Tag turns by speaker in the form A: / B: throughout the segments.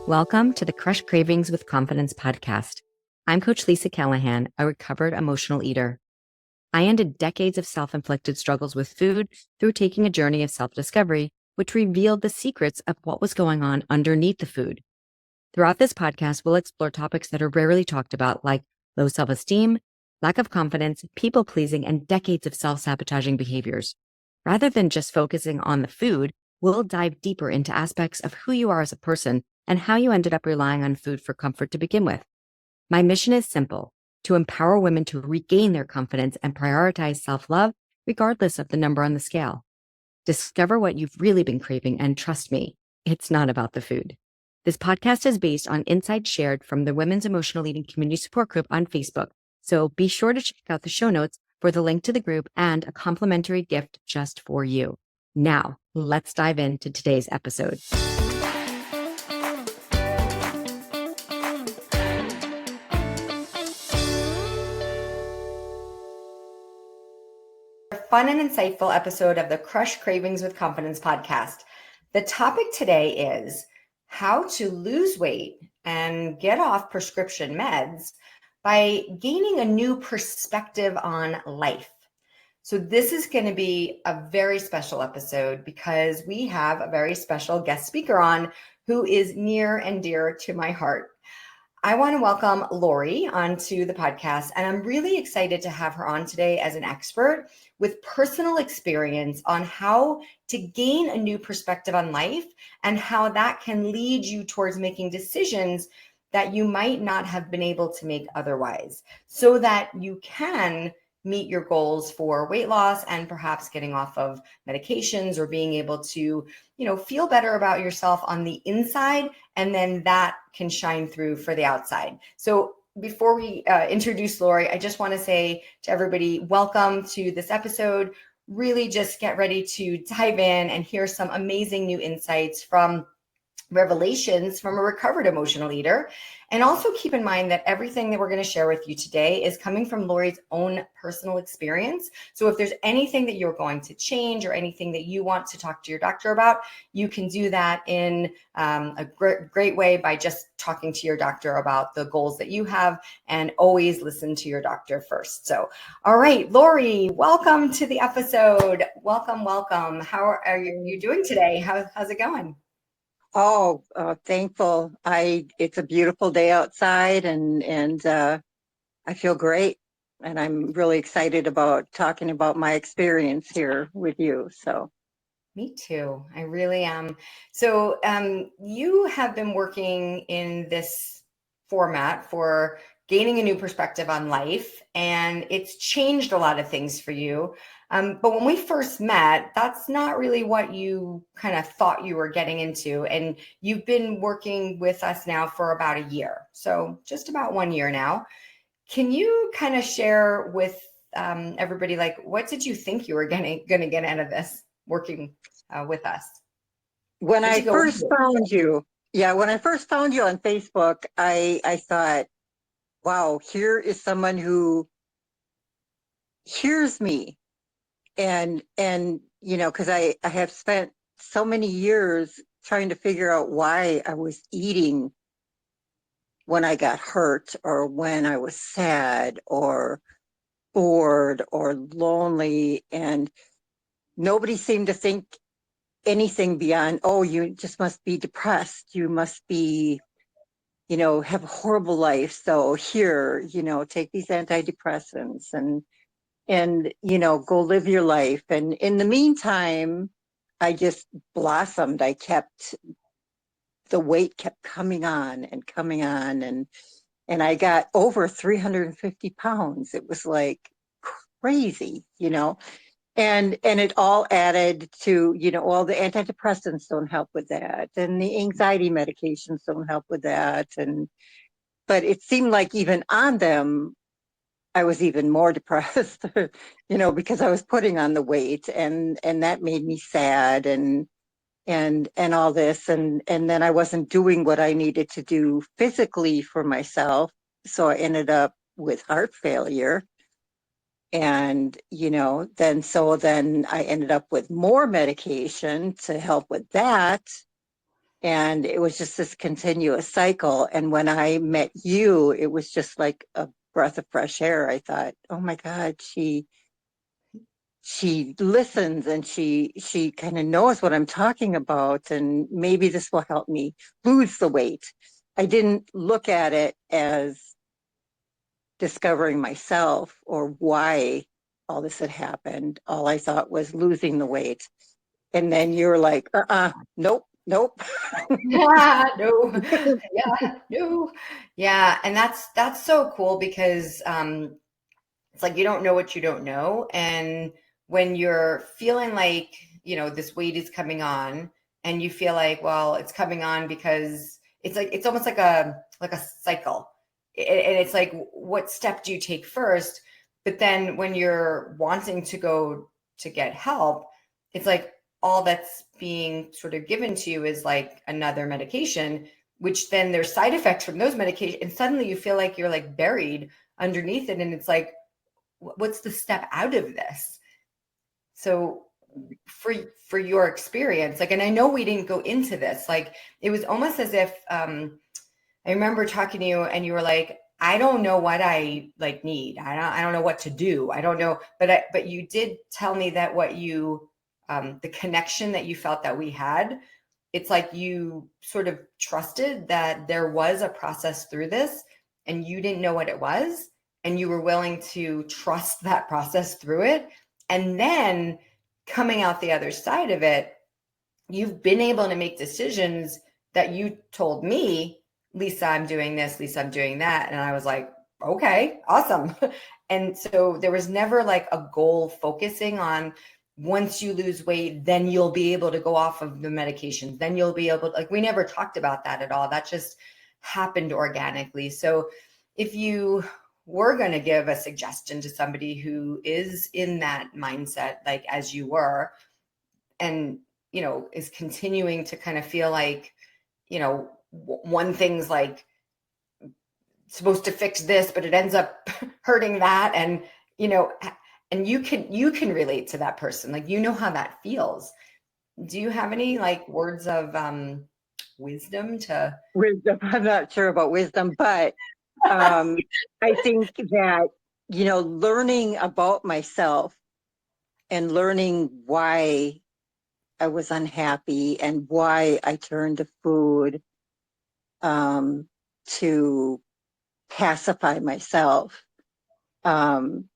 A: Welcome to the Crush Cravings with Confidence podcast. I'm Coach Lisa Callahan, a recovered emotional eater. I ended decades of self-inflicted struggles with food through taking a journey of self-discovery, which revealed the secrets of what was going on underneath the food. Throughout this podcast, we'll explore topics that are rarely talked about, like low self-esteem, lack of confidence, people-pleasing, and decades of self-sabotaging behaviors. Rather than just focusing on the food, we'll dive deeper into aspects of who you are as a person and how you ended up relying on food for comfort to begin with. My mission is simple: to empower women to regain their confidence and prioritize self-love, regardless of the number on the scale. Discover what you've really been craving, and trust me, it's not about the food. This podcast is based on insights shared from the Women's Emotional Eating Community Support Group on Facebook, so be sure to check out the show notes for the link to the group and a complimentary gift just for you. Now, let's dive into today's episode. Fun and insightful episode of the Crush Cravings with Confidence podcast. The topic today is how to lose weight and get off prescription meds by gaining a new perspective on life. So this is going to be a very special episode because we have a very special guest speaker on who is near and dear to my heart. I want to welcome Laurie onto the podcast, and I'm really excited to have her on today as an expert with personal experience on how to gain a new perspective on life and how that can lead you towards making decisions that you might not have been able to make otherwise, so that you can meet your goals for weight loss and perhaps getting off of medications or being able to, feel better about yourself on the inside, and then that can shine through for the outside. So before we introduce Laurie, I just want to say to everybody, welcome to this episode. Really just get ready to dive in and hear some amazing new insights from revelations from a recovered emotional eater. And also keep in mind that everything that we're going to share with you today is coming from Laurie's own personal experience. So if there's anything that you're going to change or anything that you want to talk to your doctor about, you can do that in a great way by just talking to your doctor about the goals that you have, and always listen to your doctor first. So, all right, Laurie, welcome to the episode. Welcome. How are you doing today? How's it going?
B: Thankful. It's a beautiful day outside, and I feel great. And I'm really excited about talking about my experience here with you. So,
A: me too. I really am. So, you have been working in this format for gaining a new perspective on life, and it's changed a lot of things for you. But when we first met, that's not really what you kind of thought you were getting into. And you've been working with us now for about a year. So just about 1 year now. Can you kind of share with everybody, like, what did you think you were going to get out of this working with us?
B: when I first found you, when I first found you on Facebook, I thought, wow, here is someone who hears me. And because I have spent so many years trying to figure out why I was eating when I got hurt, or when I was sad or bored or lonely, and nobody seemed to think anything beyond, oh, you just must be depressed, you must be, have a horrible life, so here, take these antidepressants and go live your life. And in the meantime, I just blossomed. The weight kept coming on and coming on, and I got over 350 pounds. It was like crazy, and it all added to, all the antidepressants don't help with that, and the anxiety medications don't help with that. But it seemed like even on them, I was even more depressed, because I was putting on the weight, and that made me sad, and all this, and then I wasn't doing what I needed to do physically for myself. So I ended up with heart failure. And, then I ended up with more medication to help with that. And it was just this continuous cycle. And when I met you, it was just like a breath of fresh air. I thought, oh my God, she listens and she kind of knows what I'm talking about, and maybe this will help me lose the weight. I didn't look at it as discovering myself or why all this had happened. All I thought was losing the weight. And then you're like, nope, nope.
A: Yeah, no. Yeah, no. Yeah, and that's so cool because it's like you don't know what you don't know. And when you're feeling like, this weight is coming on and you feel like, well, it's coming on because it's like it's almost like a cycle. And it's like what step do you take first? But then when you're wanting to go to get help, it's like all that's being sort of given to you is like another medication, which then there's side effects from those medications. And suddenly you feel like you're like buried underneath it. And it's like, what's the step out of this? So for your experience, like, and I know we didn't go into this, like it was almost as if I remember talking to you and you were like, I don't know what I like need. I don't know what to do. I don't know, but you did tell me that what you the connection that you felt that we had, it's like you sort of trusted that there was a process through this and you didn't know what it was, and you were willing to trust that process through it. And then coming out the other side of it, you've been able to make decisions that you told me, Lisa, I'm doing this, Lisa, I'm doing that. And I was like, okay, awesome. And so there was never like a goal focusing on once you lose weight, then you'll be able to go off of the medications. Then you'll be able to, like, we never talked about that at all. That just happened organically. So if you were going to give a suggestion to somebody who is in that mindset, like as you were, and is continuing to kind of feel like one thing's like supposed to fix this but it ends up hurting that, and you know and you can relate to that person, like how that feels. Do you have any like words of wisdom to
B: Wisdom. I'm not sure about wisdom, but I think that, learning about myself and learning why I was unhappy and why I turned to food um, to pacify myself um,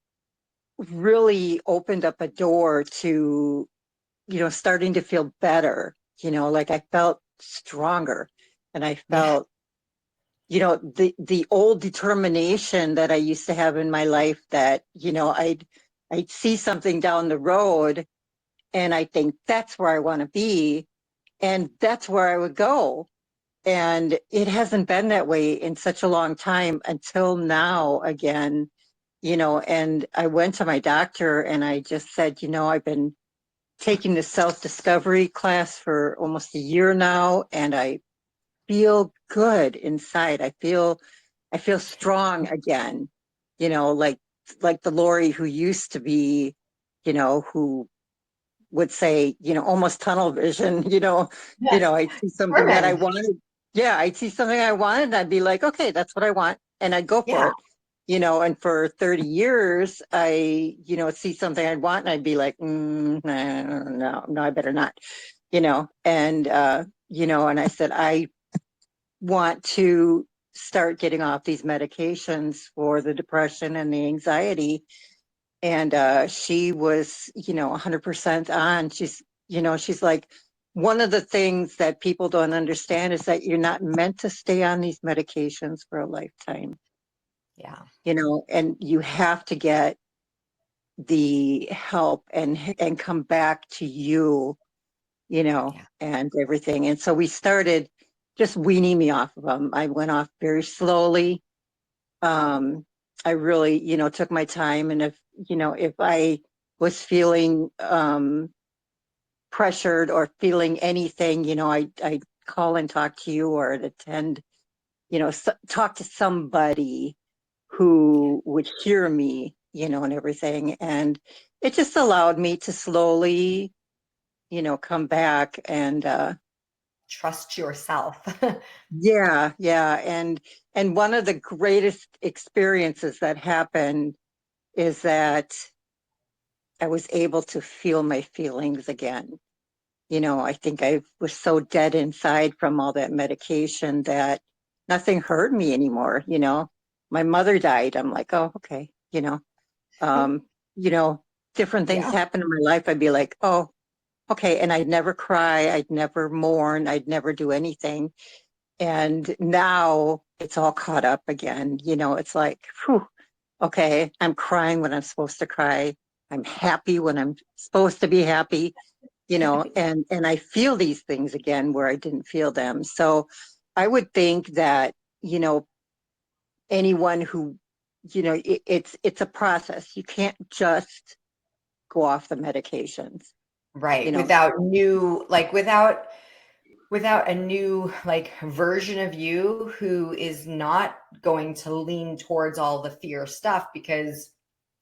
B: really opened up a door to, starting to feel better. Like I felt stronger, and I
A: yeah
B: felt, the old determination that I used to have in my life that, I'd see something down the road and I think that's where I want to be, and that's where I would go. And it hasn't been that way in such a long time until now again, and I went to my doctor and I just said, I've been taking this self-discovery class for almost a year now, and I feel good inside. I feel strong again, like the Laurie who used to be, who would say, almost tunnel vision, I'd see something that I
A: driven.
B: wanted. Yeah, I'd see something I wanted and I'd be like, okay, that's what I want. And I'd go for
A: Yeah,
B: it, and for 30 years, I, see something I'd want and I'd be like, no, I better not, and I said, I want to start getting off these medications for the depression and the anxiety. And she was 100% on. She's like, one of the things that people don't understand is that you're not meant to stay on these medications for a lifetime,
A: yeah,
B: and you have to get the help and come back to you,
A: yeah,
B: and everything. And so we started just weaning me off of them. I went off very slowly. I really, took my time. And if I was feeling pressured or feeling anything, I'd call and talk to you, or I'd attend, talk to somebody who would hear me, and everything. And it just allowed me to slowly, come back and
A: trust yourself.
B: Yeah, yeah. And one of the greatest experiences that happened is that I was able to feel my feelings again. I think I was so dead inside from all that medication that nothing hurt me anymore. My mother died. I'm like, oh, okay. Um, you know, different things
A: Yeah.
B: happen in my life. I'd be like, oh, okay. And I'd never cry. I'd never mourn. I'd never do anything. And now it's all caught up again. It's like, whew, okay, I'm crying when I'm supposed to cry. I'm happy when I'm supposed to be happy, and I feel these things again where I didn't feel them. So I would think that, anyone who, it's a process. You can't just go off the medications, you
A: Right.
B: know.
A: Without a new like version of you who is not going to lean towards all the fear stuff, because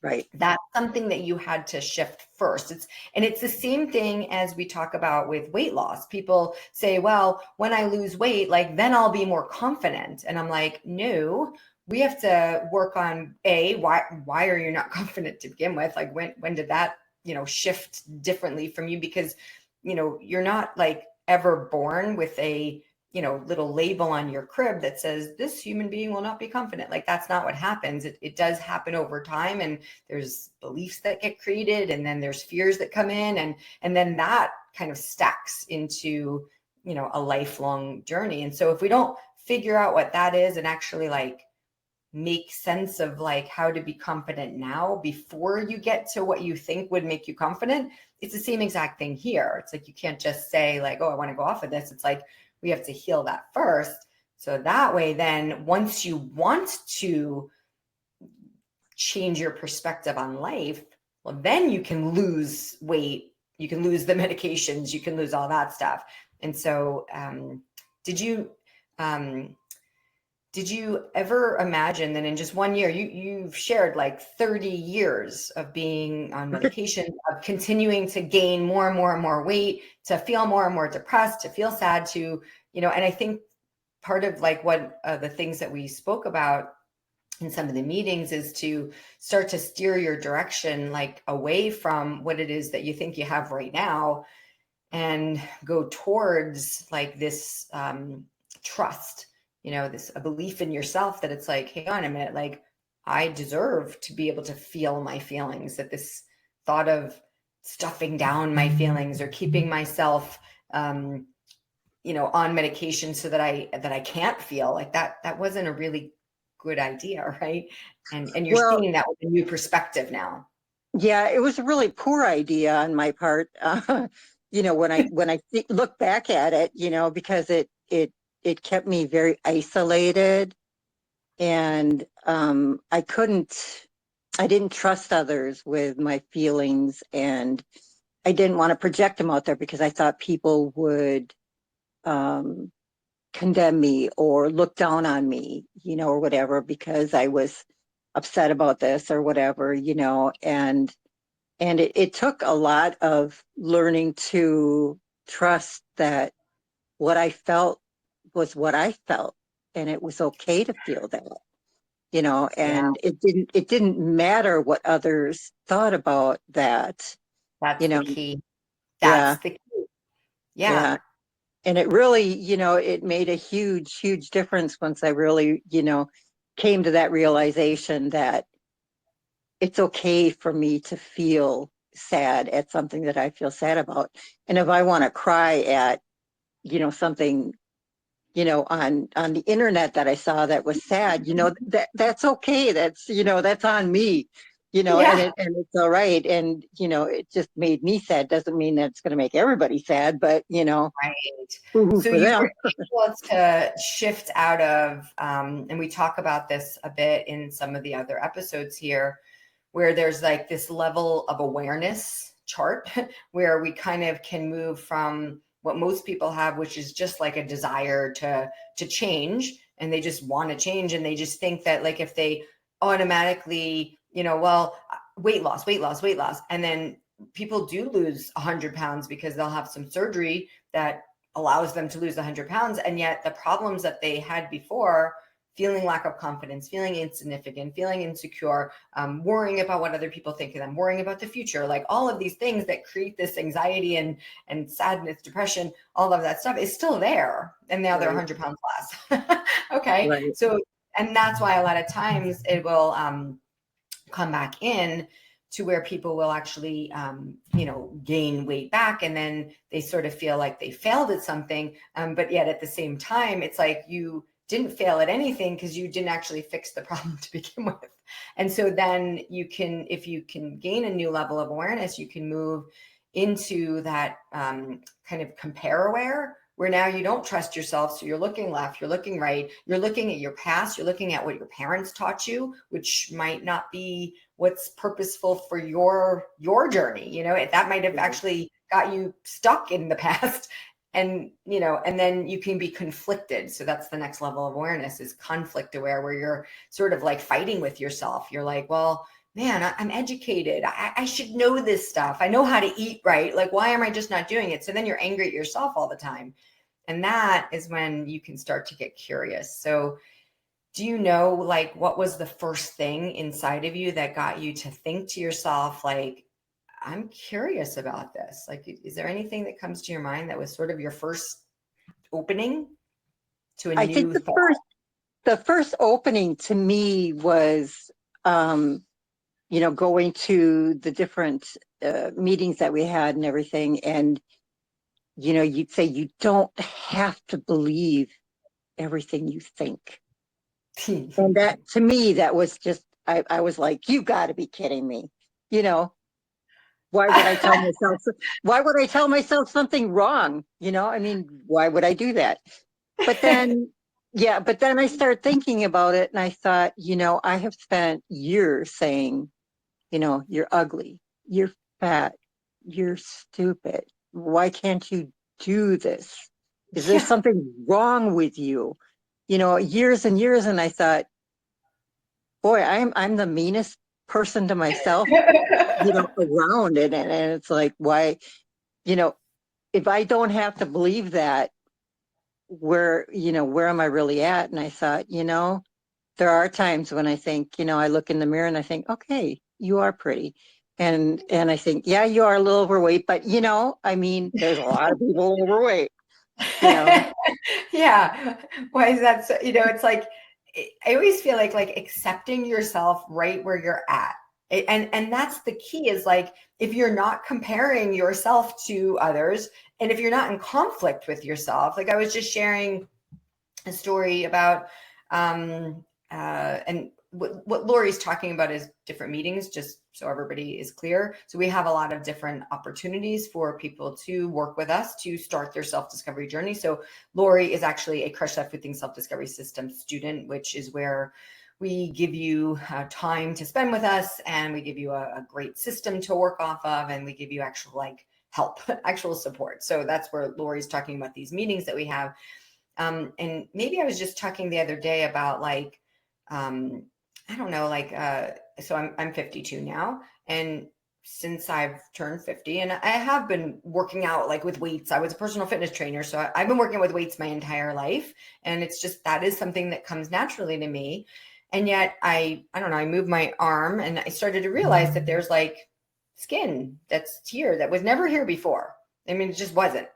B: Right.
A: that's something that you had to shift first. It's the same thing as we talk about with weight loss. People say, well, when I lose weight, like then I'll be more confident. And I'm like, no, we have to work on why are you not confident to begin with? Like when did that, shift differently from you? Because, you're not like ever born with a little label on your crib that says this human being will not be confident. Like that's not what happens. It does happen over time, and there's beliefs that get created, and then there's fears that come in, and then that kind of stacks into a lifelong journey. And so if we don't figure out what that is and actually like make sense of like how to be confident now before you get to what you think would make you confident, it's the same exact thing here. It's like you can't just say like, oh, I want to go off of this. It's like we have to heal that first, so that way then once you want to change your perspective on life, well, then you can lose weight, you can lose the medications, you can lose all that stuff. And so did you um, did you ever imagine that in just 1 year, you've shared like 30 years of being on medication, of continuing to gain more and more and more weight, to feel more and more depressed, to feel sad, and I think part of like what the things that we spoke about in some of the meetings is to start to steer your direction like away from what it is that you think you have right now and go towards like this trust, this a belief in yourself that it's like, hang on a minute, like I deserve to be able to feel my feelings, that this thought of stuffing down my feelings or keeping myself on medication so that I can't feel like that wasn't a really good idea, right? And you're
B: Well,
A: seeing that with a new perspective now.
B: yeah, it was a really poor idea on my part. When I look back at it, because it kept me very isolated, and I didn't trust others with my feelings, and I didn't want to project them out there because I thought people would um, condemn me or look down on me, or whatever, because I was upset about this or whatever, and it took a lot of learning to trust that what I felt was what I felt, and it was okay to feel that,
A: Yeah,
B: and it didn't matter what others thought about that, you
A: that's the
B: know.
A: key.
B: Yeah,
A: That's the key. Yeah.
B: yeah. And it really, it made a huge, huge difference once I really, came to that realization that it's okay for me to feel sad at something that I feel sad about. And if I want to cry at, something, on the internet that I saw that was sad, that's okay. That's on me, and
A: Yeah.
B: it's all right. And, it just made me sad. Doesn't mean that it's going to make everybody sad, but,
A: Right.
B: boo-hoo
A: So
B: for
A: you
B: them.
A: were able to shift out of, and we talk about this a bit in some of the other episodes here, where there's like this level of awareness chart where we kind of can move from what most people have, which is just like a desire to change, and they just want to change, and they just think that like if they automatically, well, weight loss, weight loss, weight loss, and then people do lose 100 pounds because they'll have some surgery that allows them to lose 100 pounds. And yet the problems that they had before, feeling lack of confidence, feeling insignificant, feeling insecure, worrying about what other people think of them, worrying about the future, like all of these things that create this anxiety and sadness, depression, all of that stuff is still there. And now they're 100 pounds less. Okay.
B: Right.
A: So, and that's why a lot of times it will come back in to where people will actually, gain weight back. And then they sort of feel like they failed at something. But yet at the same time, it's like you didn't fail at anything because you didn't actually fix the problem to begin with. And so then you can, if you can gain a new level of awareness, you can move into that kind of compare aware, where now you don't trust yourself. So you're looking left, you're looking right, you're looking at your past, you're looking at what your parents taught you, which might not be what's purposeful for your journey. That might have actually got you stuck in the past. And, and then you can be conflicted. So that's the next level of awareness, is conflict aware, where you're sort of like fighting with yourself. You're like, well, man, I'm educated. I should know this stuff. I know how to eat right. Like, why am I just not doing it? So then you're angry at yourself all the time. And that is when you can start to get curious. So do you know, like, what was the first thing inside of you that got you to think to yourself, like, I'm curious about this? Like, is there anything that comes to your mind that was sort of your first opening to a
B: I think
A: new thought?
B: the first opening to me was, going to the different meetings that we had and everything. And, you'd say you don't have to believe everything you think. And that, to me, that was just, I was like, you got to be kidding me. You know, why would I tell myself, why would I tell myself something wrong? I mean, why would I do that? But then, yeah, but then I started thinking about it and I thought, I have spent years saying, you're ugly, you're fat, you're stupid. Why can't you do this? Is there
A: Yeah.
B: something wrong with you? Years and years. And I thought, boy, I'm the meanest person to myself, around it. And it's like, why, you know, if I don't have to believe that, where am I really at? And I thought, there are times when I think, I look in the mirror and I think, okay, you are pretty. And I think, yeah, you are a little overweight, but I mean, there's a lot of people overweight, you know.
A: Yeah. Why is that so? It's like, I always feel like accepting yourself right where you're at. And that's the key, is like, if you're not comparing yourself to others, and if you're not in conflict with yourself, like I was just sharing a story about, and what Laurie's talking about is different meetings, just so everybody is clear. So we have a lot of different opportunities for people to work with us to start their self-discovery journey. So Laurie is actually a Crush Everything Self-Discovery System student, which is where we give you time to spend with us, and we give you a great system to work off of, and we give you actual help, actual support. So that's where Laurie's talking about these meetings that we have. And maybe I was just talking the other day about I don't know, so I'm 52 now. And since I've turned 50, and I have been working out with weights. I was a personal fitness trainer. So I've been working with weights my entire life. And it's just, that is something that comes naturally to me. And yet I don't know, I moved my arm and I started to realize that there's skin that's here that was never here before. I mean, it just wasn't.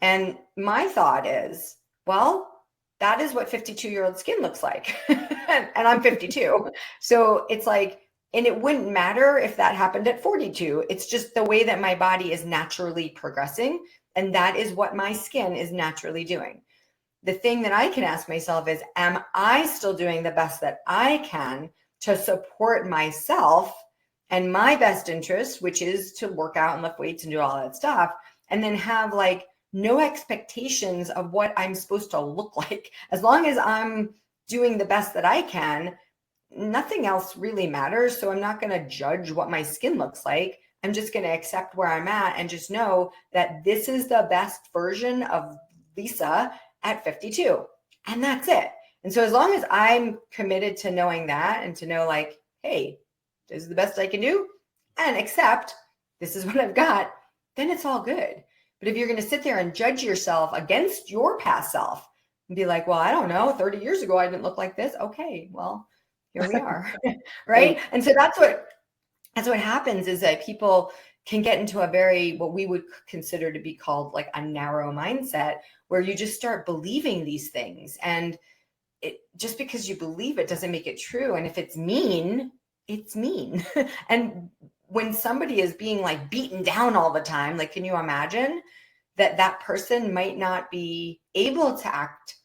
A: And my thought is, well, that is what 52-year-old skin looks like. And I'm 52. So it's and it wouldn't matter if that happened at 42. It's just the way that my body is naturally progressing. And that is what my skin is naturally doing. The thing that I can ask myself is, am I still doing the best that I can to support myself and my best interest, which is to work out and lift weights and do all that stuff, and then have no expectations of what I'm supposed to look like. As long as I'm doing the best that I can, nothing else really matters. So I'm not going to judge what my skin looks like. I'm just going to accept where I'm at and just know that this is the best version of Lisa at 52. And that's it. And so as long as I'm committed to knowing that, and to know hey, this is the best I can do, and accept this is what I've got, then it's all good. But if you're going to sit there and judge yourself against your past self and be like, well, I don't know, 30 years ago, I didn't look like this. Okay, well, here we are. Right. And so that's what happens, is that people can get into a very, what we would consider to be called like a narrow mindset, where you just start believing these things. And it, just because you believe it doesn't make it true. And if it's mean, it's mean. And when somebody is being like beaten down all the time, like, can you imagine that that person might not be able to act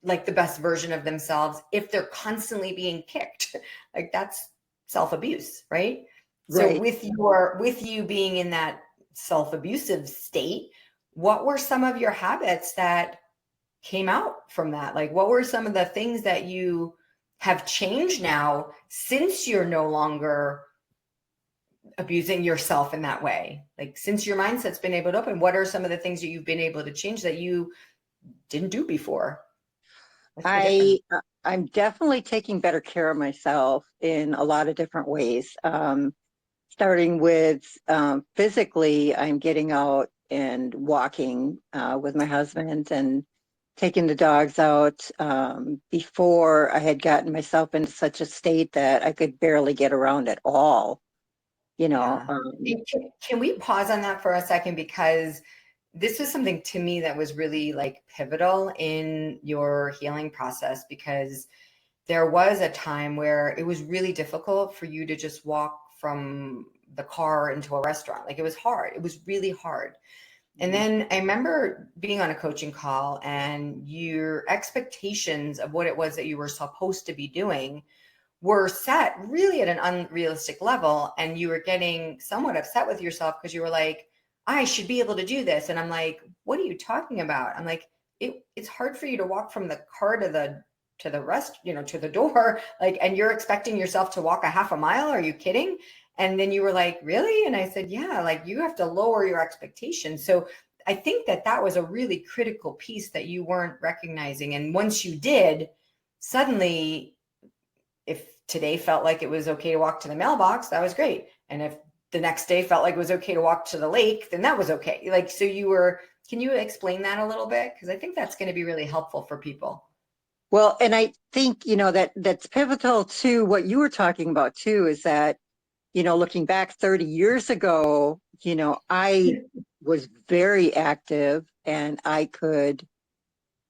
A: like the best version of themselves if they're constantly being kicked? Like, that's self-abuse, right? So
B: Right.
A: with you being in that self-abusive state, what were some of your habits that came out from that? Like, what were some of the things that you have changed now since you're no longer abusing yourself in that way? Like, since your mindset's been able to open, what are some of the things that you've been able to change that you didn't do before? What's the difference?
B: I'm definitely taking better care of myself in a lot of different ways. Starting with physically, I'm getting out and walking with my husband and taking the dogs out. Before, I had gotten myself into such a state that I could barely get around at all, you know.
A: Yeah. And can we pause on that for a second? Because this was something to me that was really like pivotal in your healing process, because there was a time where it was really difficult for you to just walk from the car into a restaurant. Like, it was hard. It was really hard. And then I remember being on a coaching call, and your expectations of what it was that you were supposed to be doing were set really at an unrealistic level. And you were getting somewhat upset with yourself because you were like, I should be able to do this. And I'm like, what are you talking about? I'm like, it's hard for you to walk from the car to the rest, to the door, like, and you're expecting yourself to walk a half a mile. Are you kidding? And then you were like, really? And I said, yeah, like, you have to lower your expectations. So I think that that was a really critical piece that you weren't recognizing. And once you did, suddenly, if today felt like it was okay to walk to the mailbox, that was great. And if the next day felt like it was okay to walk to the lake, then that was okay. Like, so can you explain that a little bit? Because I think that's going to be really helpful for people.
B: Well, and I think, that's pivotal to what you were talking about too, is that, looking back 30 years ago, I was very active and I could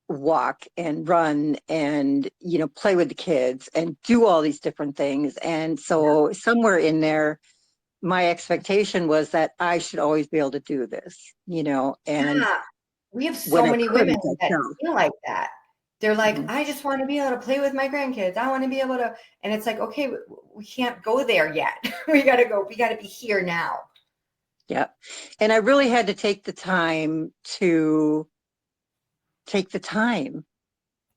B: walk and run and, play with the kids and do all these different things. And so somewhere in there, my expectation was that I should always be able to do this, and
A: Yeah. We have so
B: when I
A: many women
B: couldn't, I
A: that
B: felt.
A: feel like that. They're like,
B: Mhm.
A: I just want to be able to play with my grandkids. I want to be able to, and it's like, okay, we can't go there yet. We got to go. We got to be here now.
B: Yeah. And I really had to take the time to take the time,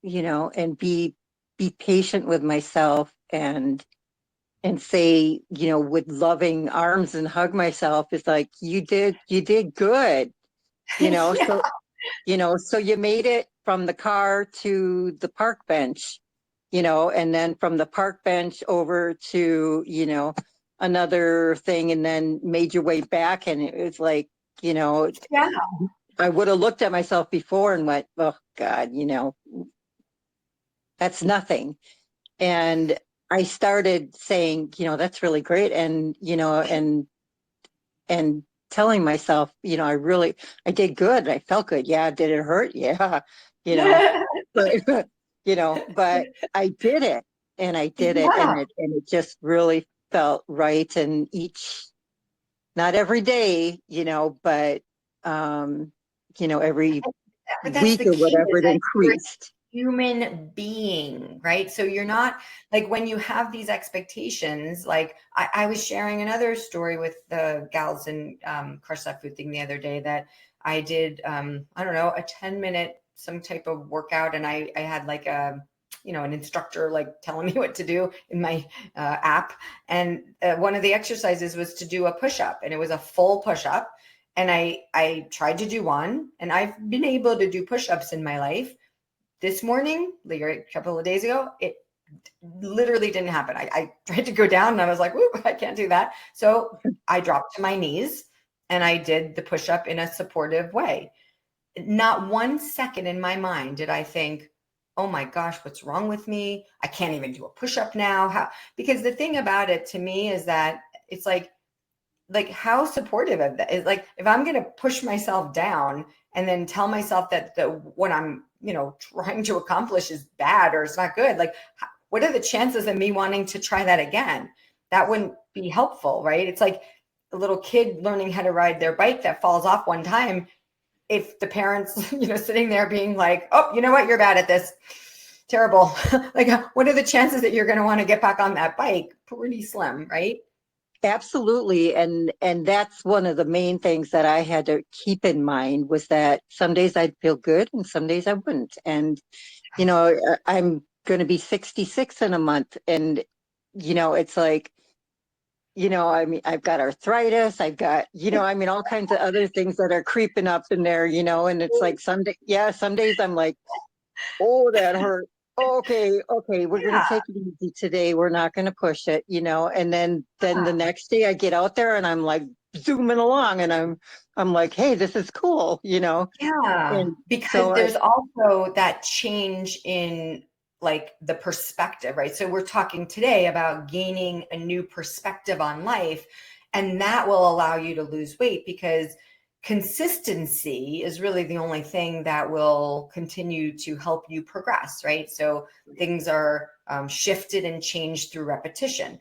B: and be patient with myself and say, with loving arms and hug myself. It's like, you did good,
A: Yeah.
B: so, so you made it from the car to the park bench, and then from the park bench over to, another thing, and then made your way back. And it was like, you know,
A: Yeah.
B: I would have looked at myself before and went, oh God, that's nothing. And I started saying, that's really great. And, and telling myself, I did good. I felt good. Yeah. Did it hurt? Yeah. You know, but, but I did it, and I did it,
A: Yeah.
B: and it just really felt right. And not every day, but, um, every
A: But that's
B: week
A: the
B: or
A: key,
B: whatever
A: is
B: it
A: that you're
B: increased.
A: a human being, right? So you're not like, when you have these expectations, like I was sharing another story with the gals in Crush That Food thing the other day, that I did, I don't know, a 10-minute, some type of workout. And I had like an instructor like telling me what to do in my app. And one of the exercises was to do a push-up, and it was a full push-up. And I tried to do one, and I've been able to do push-ups in my life. This morning, like a couple of days ago, it literally didn't happen. I tried to go down, and I was like, whoop, I can't do that. So I dropped to my knees, and I did the push up in a supportive way. Not 1 second in my mind did I think, oh my gosh, what's wrong with me? I can't even do a push up now. How? Because the thing about it to me is that it's like how supportive of that is, like, if I'm going to push myself down and then tell myself that what I'm, trying to accomplish is bad or it's not good, like, what are the chances of me wanting to try that again? That wouldn't be helpful, right? It's like a little kid learning how to ride their bike that falls off one time. If the parents, sitting there being like, oh, you know what, you're bad at this, terrible. Like, what are the chances that you're going to want to get back on that bike? Pretty slim, right?
B: Absolutely. And that's one of the main things that I had to keep in mind was that some days I'd feel good and some days I wouldn't. And, I'm going to be 66 in a month. And, it's like, I mean, I've got arthritis, I've got, I mean, all kinds of other things that are creeping up in there, and it's like some days I'm like, oh, that hurt. Okay, we're gonna
A: Yeah.
B: take it easy today. We're not gonna push it, and then the next day I get out there and I'm like zooming along and I'm like, hey, this is cool,
A: Yeah,
B: And
A: because
B: so
A: there's also that change in like the perspective, right? So we're talking today about gaining a new perspective on life, and that will allow you to lose weight because consistency is really the only thing that will continue to help you progress, right? So things are shifted and changed through repetition.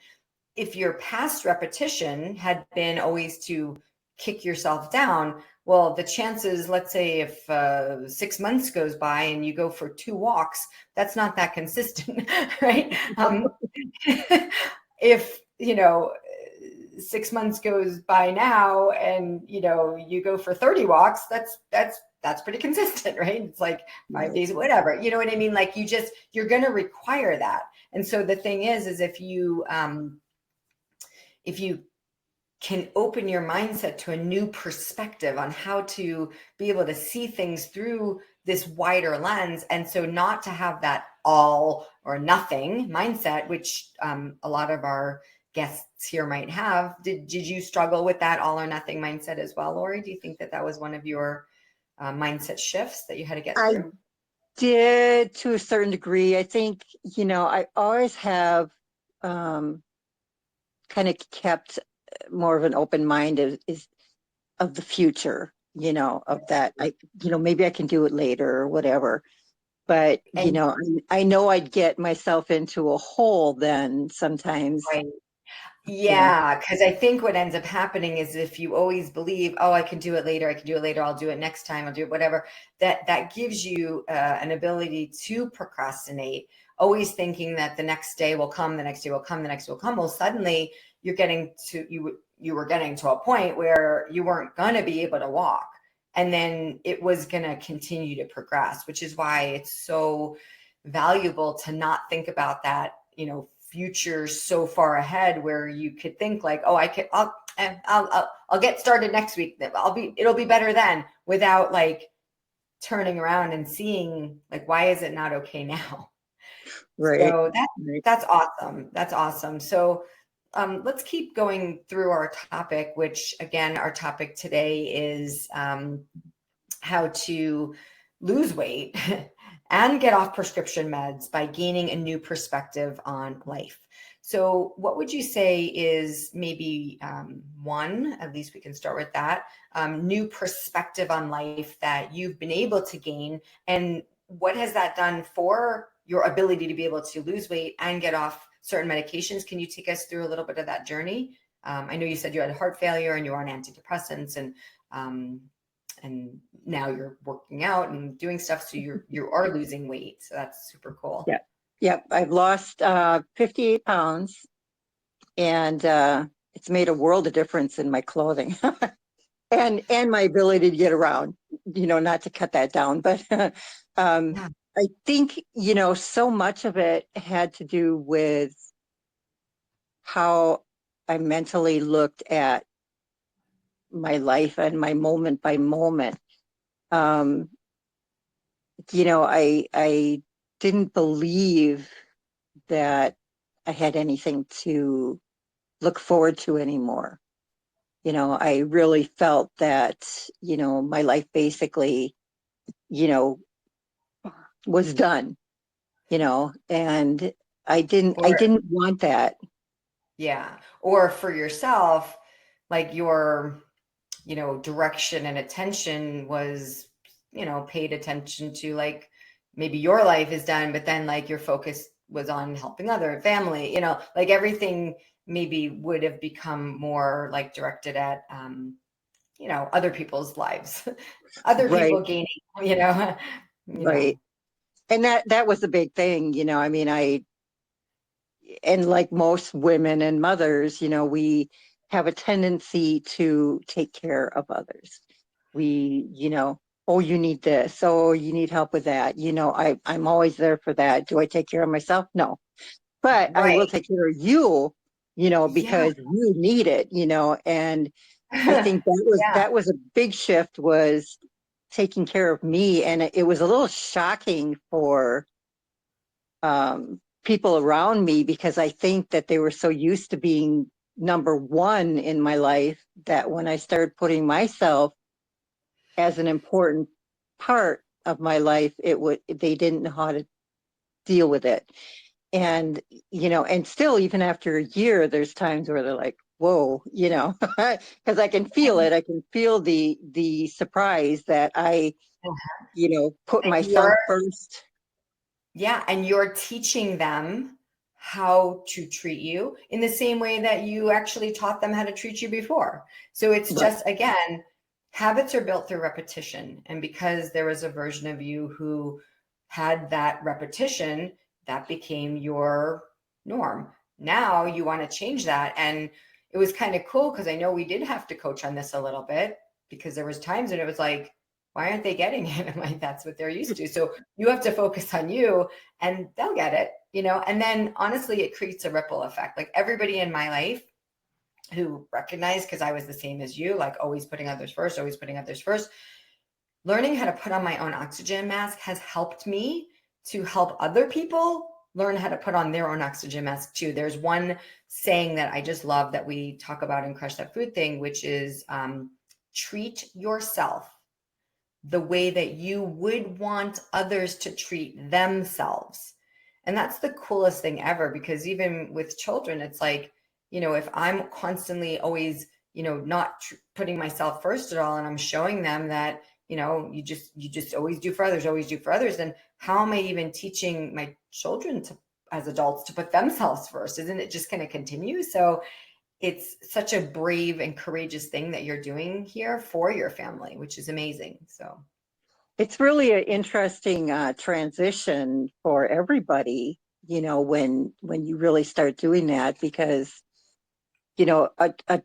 A: If your past repetition had been always to kick yourself down, well, the chances, let's say if 6 months goes by and you go for 2 walks, that's not that consistent, right? If, 6 months goes by now and, you go for 30 walks, that's pretty consistent, right? It's like 5 days, whatever, you know what I mean? Like you're going to require that. And so the thing is if you can open your mindset to a new perspective on how to be able to see things through this wider lens. And so not to have that all or nothing mindset, which a lot of our guests here might have. Did you struggle with that all or nothing mindset as well, Laurie? Do you think that that was one of your mindset shifts that you had to get
B: I
A: through?
B: did to a certain degree. I think, I always have um kind of kept more of an open mind is of the future, of that maybe I can do it later or whatever. But,
A: And
B: I know I'd get myself into a hole then sometimes,
A: right.
B: you know.
A: Yeah, because I think what ends up happening is if you always believe, oh, I can do it later, I can do it later, I'll do it next time, I'll do it whatever, that gives you an ability to procrastinate, always thinking that the next day will come, the next day will come, the next day will come. Well, suddenly you were getting to a point where you weren't going to be able to walk, and then it was going to continue to progress, which is why it's so valuable to not think about that, future so far ahead where you could think like, oh, I'll get started next week. It'll be better then, without like turning around and seeing like, why is it not okay now?
B: Right.
A: So
B: Right.
A: that's awesome. That's awesome. So let's keep going through our topic, which again, our topic today is how to lose weight and get off prescription meds by gaining a new perspective on life. So, what would you say is maybe one, at least we can start with that, new perspective on life that you've been able to gain? And what has that done for your ability to be able to lose weight and get off certain medications? Can you take us through a little bit of that journey? I know you said you had heart failure and you were on antidepressants, um, and now you're working out and doing stuff, so you are losing weight, so that's super cool.
B: Yeah. Yep. I've lost 58 pounds and it's made a world of difference in my clothing and my ability to get around, not to cut that down. But um,
A: Yeah.
B: I think, so much of it had to do with how I mentally looked at my life and my moment by moment. Um, I didn't believe that I had anything to look forward to anymore. I really felt that, my life basically, you know, was done, and I
A: Or
B: didn't want that.
A: yeah, or for yourself, like your, direction and attention was, paid attention to, like, maybe your life is done, but then like your focus was on helping other family, like everything maybe would have become more like directed at, other people's lives, other
B: Right,
A: people gaining, you know, you know,
B: right. And that was a big thing, I mean, and like most women and mothers, we have a tendency to take care of others. We, oh, you need this. Oh, you need help with that. I'm always there for that. Do I take care of myself? No, but I will
A: right.
B: take care of you,
A: Yeah.
B: because you need it, and I think
A: Yeah.
B: that was a big shift, was taking care of me. And it was a little shocking for people around me, because I think that they were so used to being number one in my life, that when I started putting myself as an important part of my life, they didn't know how to deal with it. And, and still, even after a year, there's times where they're like, whoa, because I can feel
A: And,
B: it. I can feel the surprise that I, put
A: and
B: myself
A: you're
B: first.
A: Yeah, and you're teaching them how to treat you in the same way that you actually taught them how to treat you before. So it's
B: Right.
A: just, again, habits are built through repetition. And because there was a version of you who had that repetition, that became your norm. Now you want to change that. And it was kind of cool because I know we did have to coach on this a little bit, because there was times when it was like, why aren't they getting it? I'm like, that's what they're used to. So you have to focus on you and they'll get it, and then honestly, it creates a ripple effect. Like everybody in my life who recognized, because I was the same as you, like always putting others first, always putting others first, learning how to put on my own oxygen mask has helped me to help other people learn how to put on their own oxygen mask too. There's one saying that I just love that we talk about in Crush That Food Thing, which is treat yourself the way that you would want others to treat themselves. And that's the coolest thing ever, because even with children, it's like, if I'm constantly always, not putting myself first at all, and I'm showing them that, you just always do for others, always do for others, then how am I even teaching my children to, as adults, to put themselves first? Isn't it just going to continue? So it's such a brave and courageous thing that you're doing here for your family, which is amazing. So,
B: It's really an interesting transition for everybody, when you really start doing that, because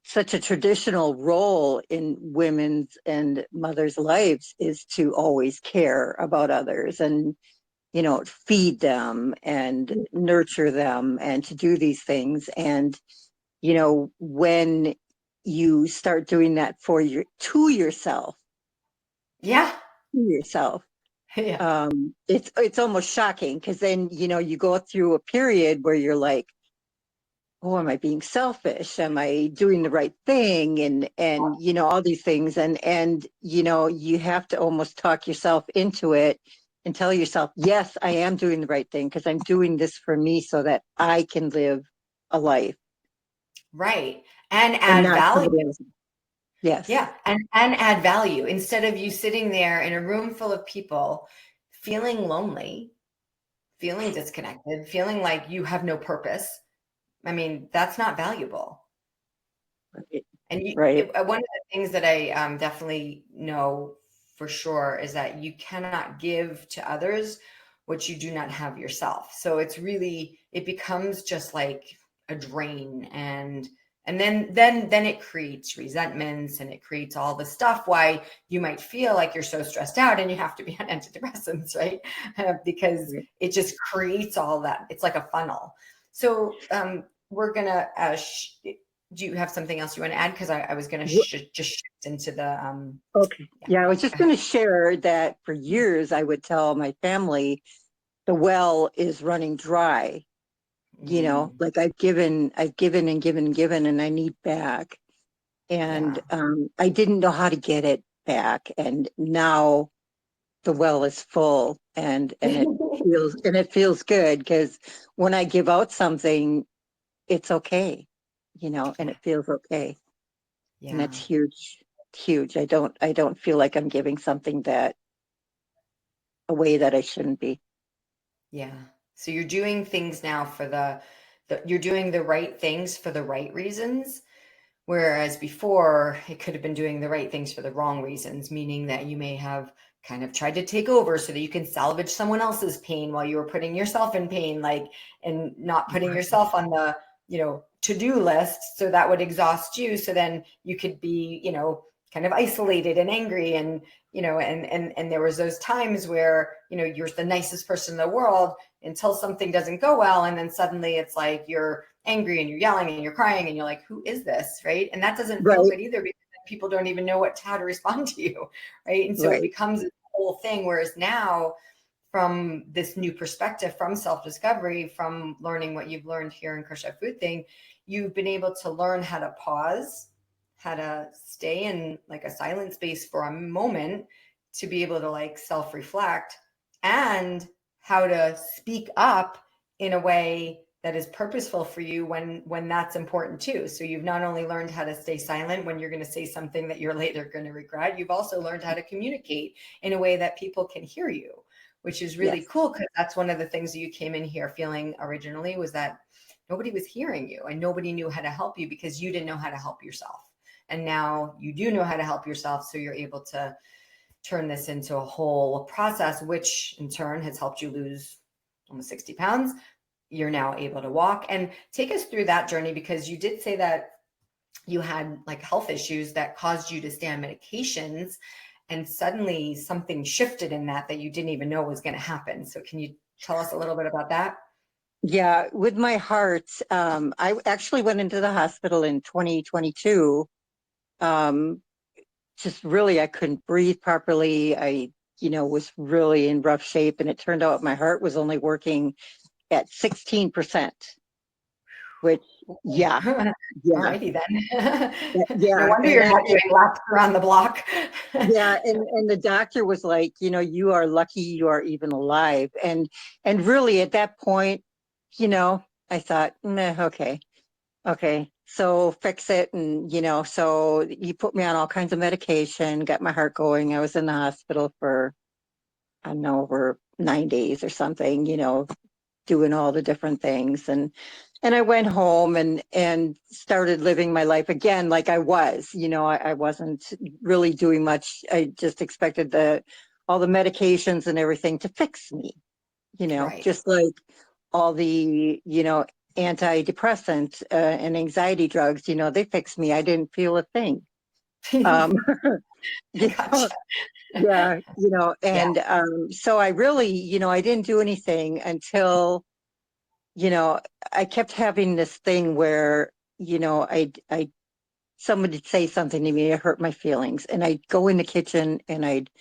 B: such a traditional role in women's and mothers' lives is to always care about others, and feed them and nurture them, and to do these things. And when you start doing that for your to yourself,
A: yeah.
B: to yourself,
A: Yeah.
B: it's almost shocking, because then you go through a period where you're like, oh, am I being selfish? Am I doing the right thing? And all these things, and you have to almost talk yourself into it, and tell yourself, yes, I am doing the right thing, because I'm doing this for me, so that I can live a life
A: Right. And
B: and
A: add
B: not
A: value.
B: somebody else. Yes.
A: Yeah. And add value instead of you sitting there in a room full of people feeling lonely, feeling disconnected, feeling like you have no purpose. I mean, that's not valuable.
B: Right.
A: And
B: Right.
A: one of the things that I definitely know for sure is that you cannot give to others what you do not have yourself. So it's really, it becomes just like a drain, and then it creates resentments, and it creates all the stuff why you might feel like you're so stressed out and you have to be on antidepressants, right? Because it just creates all that. It's like a funnel. So we're gonna do you have something else you want to add? Because I was going to just shift into the
B: Okay.
A: yeah.
B: Yeah, I was just
A: Go ahead.
B: going to share that for years I would tell my family the well is running dry.
A: Mm,
B: Like I've given and given and given, and I need back. and
A: Yeah.
B: I didn't know how to get it back. And now the well is full, and it feels good because when I give out something, it's okay, and
A: Yeah.
B: it feels okay. And that's
A: Yeah.
B: huge, huge. I don't feel like I'm giving something that a way that I shouldn't be.
A: Yeah. So you're doing things now for you're doing the right things for the right reasons. Whereas before, it could have been doing the right things for the wrong reasons, meaning that you may have kind of tried to take over so that you can salvage someone else's pain while you were putting yourself in pain, like, and not putting yourself on the, to-do list. So that would exhaust you. So then you could be, kind of isolated and angry. And, and there was those times where, you're the nicest person in the world until something doesn't go well. And then suddenly it's like you're angry and you're yelling and you're crying and you're like, who is this? Right. And that doesn't feel
B: Right,
A: good either, because people don't even know how to respond to you. Right. And so it
B: right.
A: becomes a whole thing. Whereas now, from this new perspective, from self-discovery, from learning what you've learned here in Crush That Food Thing, you've been able to learn how to pause, how to stay in like a silent space for a moment, to be able to like self-reflect, and how to speak up in a way that is purposeful for you when that's important too. So you've not only learned how to stay silent when you're going to say something that you're later going to regret, you've also learned how to communicate in a way that people can hear you, which is really
B: Yes,
A: cool, because that's one of the things that you came in here feeling originally, was that nobody was hearing you and nobody knew how to help you because you didn't know how to help yourself. And now you do know how to help yourself. So you're able to turn this into a whole process, which in turn has helped you lose almost 60 pounds. You're now able to walk. And take us through that journey, because you did say that you had like health issues that caused you to stay on medications, and suddenly something shifted in that you didn't even know was going to happen. So can you tell us a little bit about that?
B: yeah. With my heart, I actually went into the hospital in 2022. Um, just really, I couldn't breathe properly. I, was really in rough shape, and it turned out my heart was only working at 16%, which, yeah, yeah,
A: Alrighty then. No
B: yeah.
A: wonder you're not doing laps around the block.
B: Yeah, and the doctor was like, you are lucky you are even alive. And really at that point, I thought, meh, okay, okay. So fix it. And so he put me on all kinds of medication, got my heart going. I was in the hospital for, I don't know, over 9 days or something, doing all the different things. And I went home and started living my life again like I was. I wasn't really doing much. I just expected the all the medications and everything to fix me,
A: Right.
B: just like all the, antidepressant and anxiety drugs, they fixed me. I didn't feel a thing. Um, you know,
A: Gotcha.
B: yeah,
A: Yeah.
B: and so I really, I didn't do anything until you know, I kept having this thing where, someone would say something to me, it hurt my feelings. And I'd go in the kitchen and I'd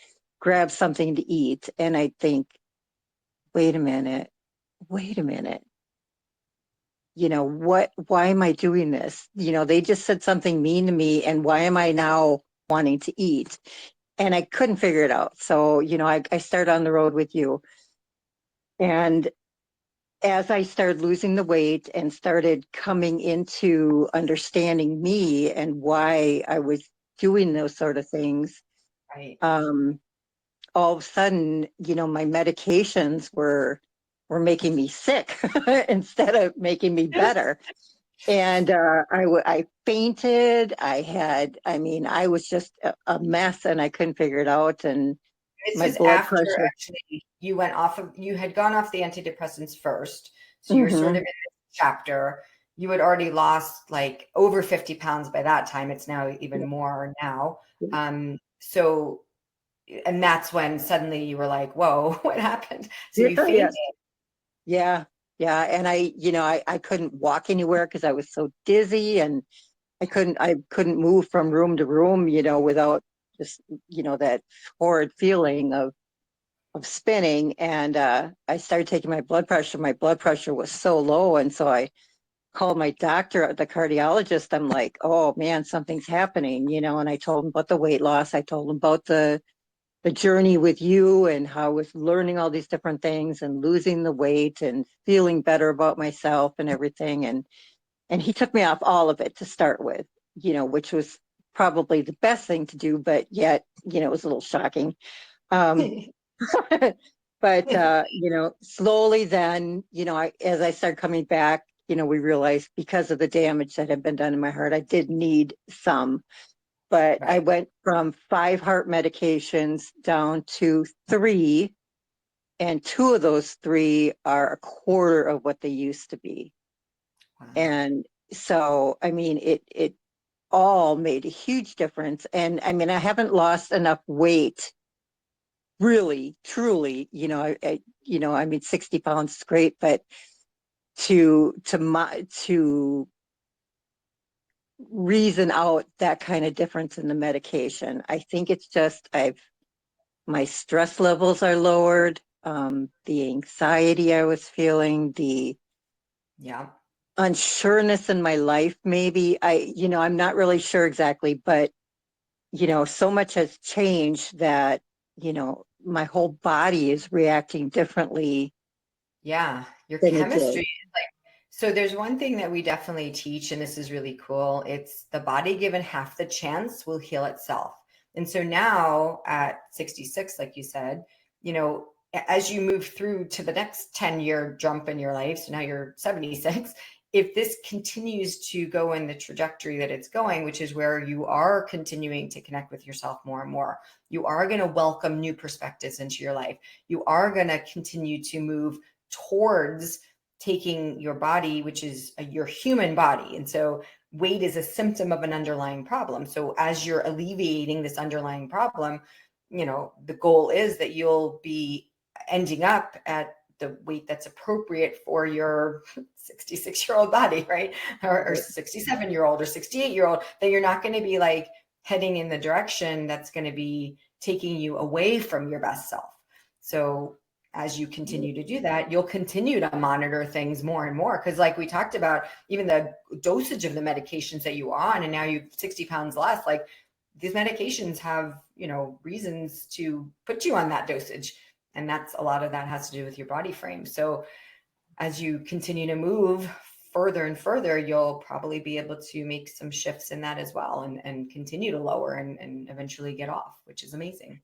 B: grab something to eat. And I'd think, wait a minute, wait a minute. Why am I doing this? They just said something mean to me. And why am I now wanting to eat? And I couldn't figure it out. So, I started on the road with you. And as I started losing the weight and started coming into understanding me and why I was doing those sort of things,
A: Right.
B: um, all of a sudden, my medications were making me sick instead of making me better. And I fainted. I mean, I was just a mess, and I couldn't figure it out. And
A: This
B: my
A: is
B: blood
A: after
B: pressure.
A: actually you had gone off the antidepressants first. So you're sort
B: Hmm.
A: of in this chapter. You had already lost like over 50 pounds by that time. It's now even more now. So, and that's when suddenly you were like, whoa, what happened? So
B: Yeah,
A: you
B: yeah.
A: fainted.
B: Yeah, yeah. And I couldn't walk anywhere because I was so dizzy, and I couldn't move from room to room, without just, that horrid feeling of spinning. And I started taking my blood pressure. My blood pressure was so low. And so I called my doctor, the cardiologist. I'm like, oh man, something's happening, and I told him about the weight loss. I told him about the journey with you and how I was learning all these different things and losing the weight and feeling better about myself and everything. And he took me off all of it to start with, which was probably the best thing to do, but yet, it was a little shocking. Um, but slowly then, as I started coming back, we realized because of the damage that had been done in my heart, I did need some. But I
A: Right.
B: went from 5 heart medications down to 3, and 2 of those 3 are a quarter of what they used to be.
A: Wow.
B: And so, I mean, it all made a huge difference. And I mean, I haven't lost enough weight, really, truly. I mean, 60 pounds is great, but to reason out that kind of difference in the medication, I think it's just my stress levels are lowered, the anxiety I was feeling, the
A: Yeah.
B: unsureness in my life, maybe. I'm not really sure exactly, but so much has changed that, my whole body is reacting differently
A: Yeah. Your
B: than it did.
A: chemistry is like, so there's one thing that we definitely teach, and this is really cool. It's the body given half the chance will heal itself. And so now at 66, like you said, as you move through to the next 10-year jump in your life, so now you're 76, if this continues to go in the trajectory that it's going, which is where you are continuing to connect with yourself more and more, you are going to welcome new perspectives into your life. You are going to continue to move towards taking your body, which is your human body. And so weight is a symptom of an underlying problem. So as you're alleviating this underlying problem, the goal is that you'll be ending up at the weight that's appropriate for your 66-year-old body, right? Or 67-year-old or 68-year-old, that you're not going to be like heading in the direction that's going to be taking you away from your best self. So as you continue to do that, you'll continue to monitor things more and more. Because like we talked about, even the dosage of the medications that you are on, and now you're 60 pounds less, like these medications have, reasons to put you on that dosage. And that's a lot of that has to do with your body frame. So as you continue to move further and further, you'll probably be able to make some shifts in that as well, and continue to lower and eventually get off, which is amazing.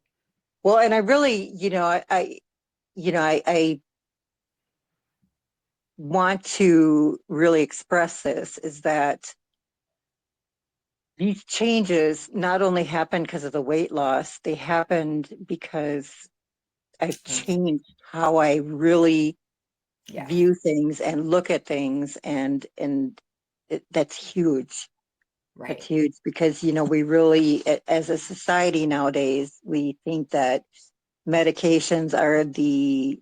B: Well, and I really, I want to really express this, is that these changes not only happened because of the weight loss, they happened because I've
A: That's,
B: changed how I really
A: yes,
B: view things and look at things, and that's huge. That's
A: right.
B: huge because we really, as a society nowadays, we think that medications are the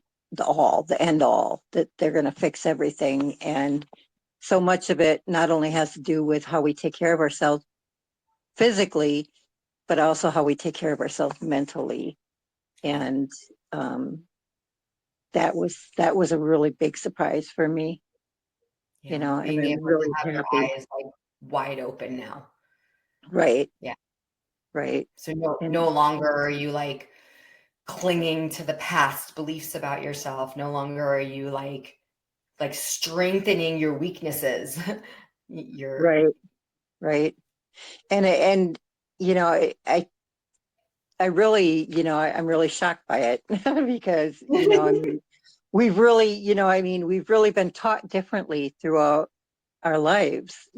B: end all, that they're going to fix everything. And so much of it not only has to do with how we take care of ourselves physically, but also how we take care of ourselves mentally.
A: Yeah.
B: And um, that was a really big surprise for me,
A: Yeah.
B: and
A: Being able
B: I'm
A: to
B: really
A: have your
B: happy.
A: eyes like wide open now.
B: Right,
A: Yeah.
B: right.
A: So no
B: And
A: longer are you like clinging to the past beliefs about yourself. No longer are you like strengthening your weaknesses. You're
B: right, right. And I really, I'm really shocked by it because, I mean, we've really been taught differently throughout our lives.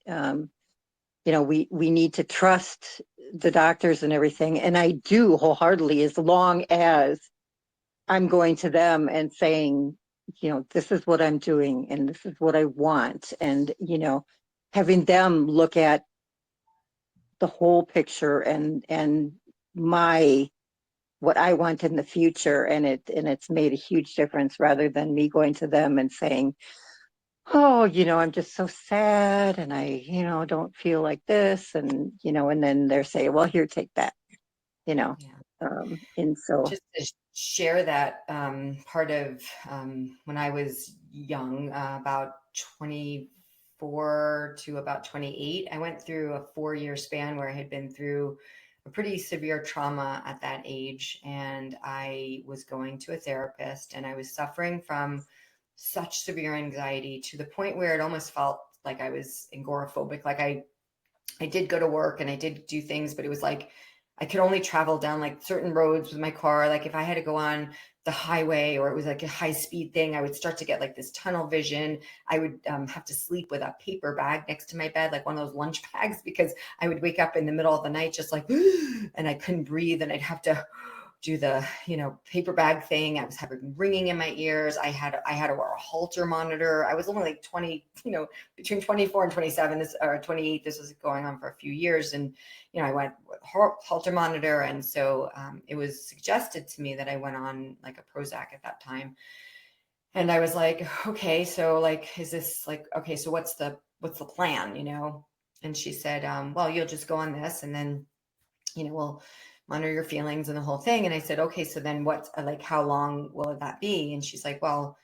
B: Um, we need to trust the doctors and everything. And I do wholeheartedly, as long as I'm going to them and saying, this is what I'm doing and this is what I want. And, having them look at the whole picture and my what I want in the future, and it's made a huge difference rather than me going to them and saying, oh, I'm just so sad and I, don't feel like this, and then they're saying, well, here, take that, you know.
A: yeah.
B: And so
A: Just share that part of when I was young, about 24 to about 28, I went through a 4-year span where I had been through a pretty severe trauma at that age. And I was going to a therapist and I was suffering from such severe anxiety to the point where it almost felt like I was agoraphobic. Like I did go to work and I did do things, but it was like I could only travel down like certain roads with my car. Like if I had to go on the highway or it was like a high speed thing, I would start to get like this tunnel vision. I would have to sleep with a paper bag next to my bed, like one of those lunch bags, because I would wake up in the middle of the night just like, and I couldn't breathe and I'd have to do the, paper bag thing. I was having ringing in my ears. I had to wear a Holter monitor. I was only like 20, between 24 and 27, this or 28, this was going on for a few years. And, I went with Holter monitor. And so it was suggested to me that I went on like a Prozac at that time. And I was like, okay, so like, is this like, okay, so what's the plan, And she said, well, you'll just go on this and then, we'll monitor your feelings and the whole thing. And I said, okay, so then what, like, how long will that be? And she's like, well,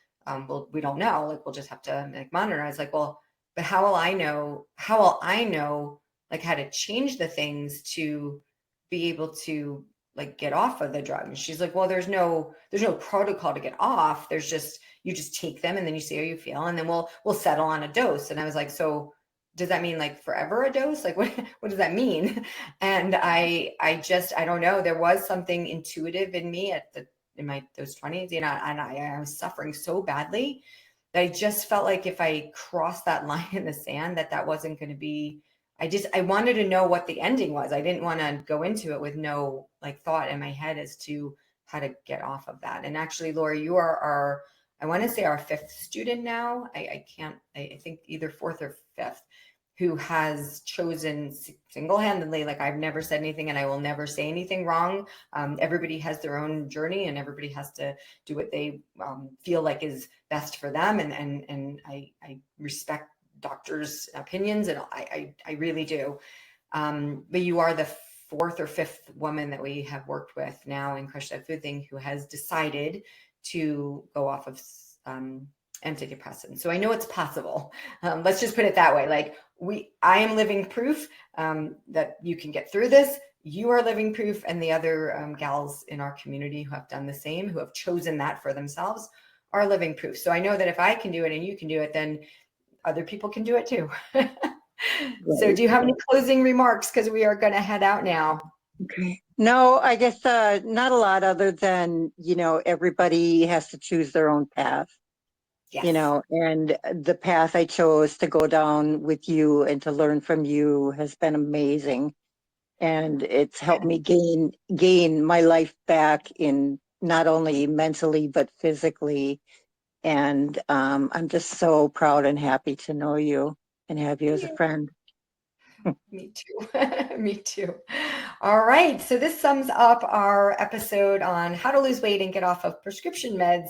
A: we don't know. Like, we'll just have to like monitor. I was like, well, but how will I know? How will I know like how to change the things to be able to like get off of the drug? And she's like, well, there's no protocol to get off. There's just, you just take them and then you see how you feel. And then we'll settle on a dose. And I was like, so does that mean like forever a dose? Like what does that mean? And I don't know. There was something intuitive in me in my those 20s, and I was suffering so badly that I just felt like if I crossed that line in the sand, that wasn't going to be. I wanted to know what the ending was. I didn't want to go into it with no like thought in my head as to how to get off of that. And actually, Laurie, you are I want to say our fifth student now. I think either fourth or fifth, who has chosen single-handedly, like I've never said anything and I will never say anything wrong. Everybody has their own journey and everybody has to do what they feel like is best for them. And I respect doctors' opinions, and I really do. But you are the fourth or fifth woman that we have worked with now in Crush That Food Thing who has decided to go off of antidepressants. So I know it's possible. Let's just put it that way. Like I am living proof that you can get through this. You are living proof, and the other gals in our community who have done the same, who have chosen that for themselves, are living proof. So I know that if I can do it and you can do it, then other people can do it too. So do you have any closing remarks? Because we are going to head out now.
B: Okay. No, I guess not a lot other than, everybody has to choose their own path.
A: Yes.
B: And the path I chose to go down with you and to learn from you has been amazing. And it's helped me gain my life back in not only mentally, but physically. And I'm just so proud and happy to know you and have you as a friend.
A: Me too. Me too. All right. So this sums up our episode on how to lose weight and get off of prescription meds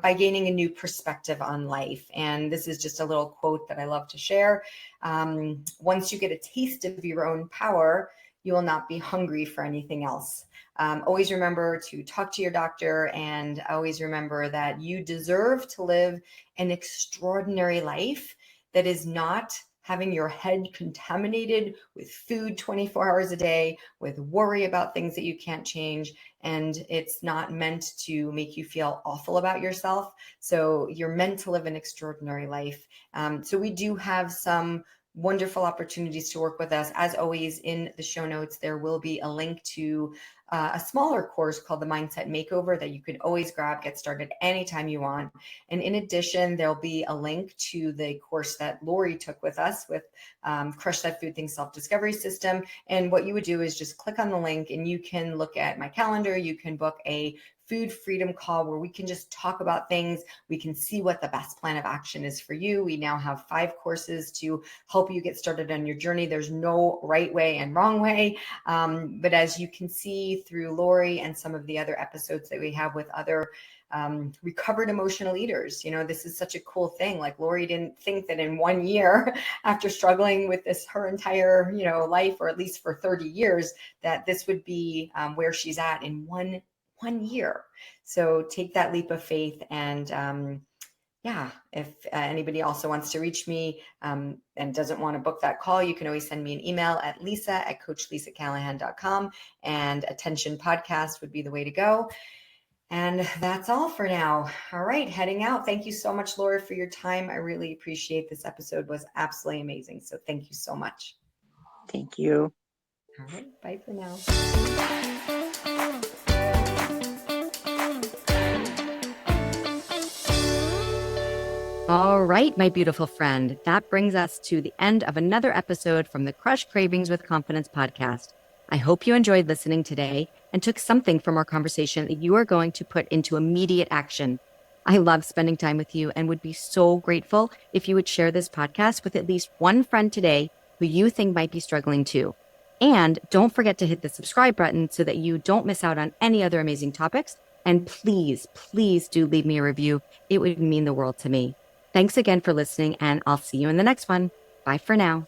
A: by gaining a new perspective on life. And this is just a little quote that I love to share. Once you get a taste of your own power, you will not be hungry for anything else. Always remember to talk to your doctor, and always remember that you deserve to live an extraordinary life that is not having your head contaminated with food 24 hours a day, with worry about things that you can't change. And it's not meant to make you feel awful about yourself. So you're meant to live an extraordinary life. So we do have some wonderful opportunities to work with us. As always, in the show notes, there will be a link to a smaller course called the Mindset Makeover that you could always grab, get started anytime you want. And in addition, there'll be a link to the course that Laurie took with us with Crush That Food Thing Self-Discovery System. And what you would do is just click on the link and you can look at my calendar. You can book a food freedom call where we can just talk about things. We can see what the best plan of action is for you. We now have 5 courses to help you get started on your journey. There's no right way and wrong way. But as you can see through Laurie and some of the other episodes that we have with other recovered emotional leaders, this is such a cool thing. Like Laurie didn't think that in 1 year after struggling with this her entire, life, or at least for 30 years, that this would be where she's at in one 1 year. So take that leap of faith. And yeah, if anybody also wants to reach me and doesn't want to book that call, you can always send me an email at lisa@coachlisacallahan.com, and attention podcast would be the way to go. And that's all for now. All right, heading out. Thank you so much, Laurie, for your time. I really appreciate this episode. Was absolutely amazing. So thank you so much.
B: Thank you.
A: All right, bye for now. All right, my beautiful friend, that brings us to the end of another episode from the Crush Cravings with Confidence podcast. I hope you enjoyed listening today and took something from our conversation that you are going to put into immediate action. I love spending time with you and would be so grateful if you would share this podcast with at least one friend today who you think might be struggling too. And don't forget to hit the subscribe button so that you don't miss out on any other amazing topics. And please, please do leave me a review. It would mean the world to me. Thanks again for listening, and I'll see you in the next one. Bye for now.